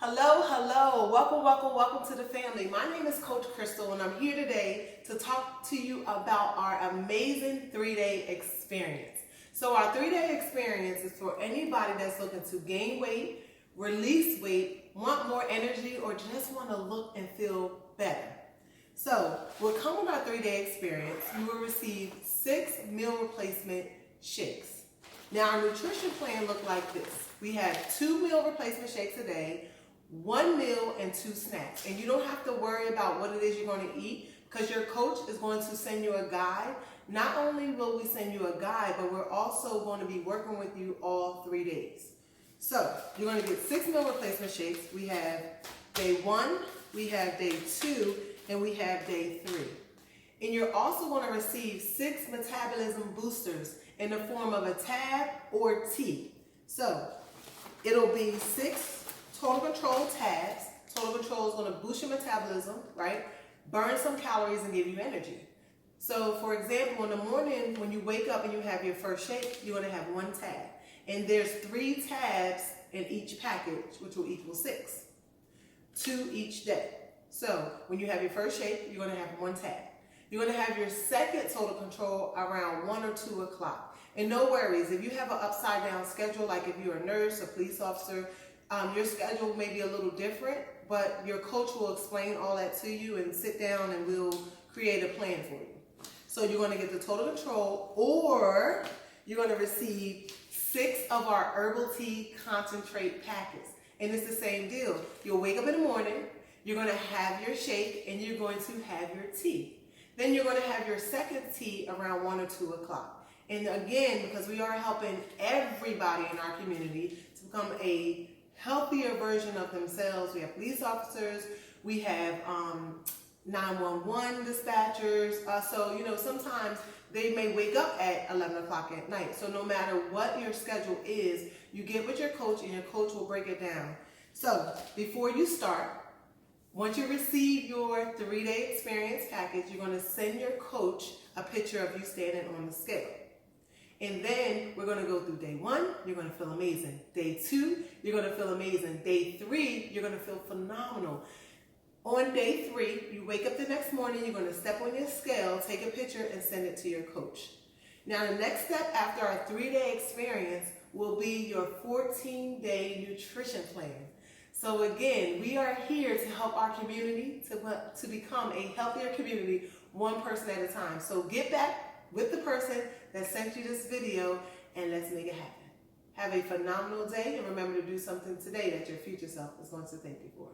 Hello. Welcome to the family. My name is Coach Crystal, and I'm here today to talk to you about our amazing 3-day experience. So our 3-day experience is for anybody that's looking to gain weight, release weight, want more energy, or just want to look and feel better. So we'll come with our 3-day experience. You will receive 6 meal replacement shakes. Now our nutrition plan looked like this. We have 2 meal replacement shakes a day, 1 meal and 2 snacks. And you don't have to worry about what it is you're going to eat because your coach is going to send you a guide. Not only will we send you a guide, but we're also going to be working with you all 3 days. So you're going to get 6 meal replacement shakes. We have day 1, we have day 2, and we have day 3. And you're also going to receive 6 metabolism boosters in the form of a tab or tea. So it'll be 6 total control tabs. Total control is going to boost your metabolism, right? Burn some calories and give you energy. So for example, in the morning when you wake up and you have your first shake, you're going to have 1 tab. And there's 3 tabs in each package, which will equal 6. 2 each day. So when you have your first shake, you're going to have 1 tab. You're going to have your second total control around 1 or 2 o'clock. And no worries, if you have an upside down schedule, like if you're a nurse, a police officer, your schedule may be a little different, but your coach will explain all that to you and sit down and we'll create a plan for you. So you're going to get the total control, or you're going to receive 6 of our herbal tea concentrate packets. And it's the same deal. You'll wake up in the morning, you're going to have your shake, and you're going to have your tea. Then you're going to have your second tea around 1 or 2 o'clock. And again, because we are helping everybody in our community to become a healthier version of themselves. We have police officers, we have 911 dispatchers. So, sometimes they may wake up at 11 o'clock at night. So no matter what your schedule is, you get with your coach and your coach will break it down. So before you start, once you receive your 3-day experience package, you're going to send your coach a picture of you standing on the scale. And then we're going to go through day 1, you're going to feel amazing. Day 2, you're going to feel amazing. Day 3, you're going to feel phenomenal. On day 3, you wake up the next morning, you're going to step on your scale, take a picture, and send it to your coach. Now the next step after our 3-day experience will be your 14-day nutrition plan. So again, we are here to help our community to become a healthier community, one person at a time. So get back with the person that sent you this video and let's make it happen. Have a phenomenal day, and remember to do something today that your future self is going to thank you for.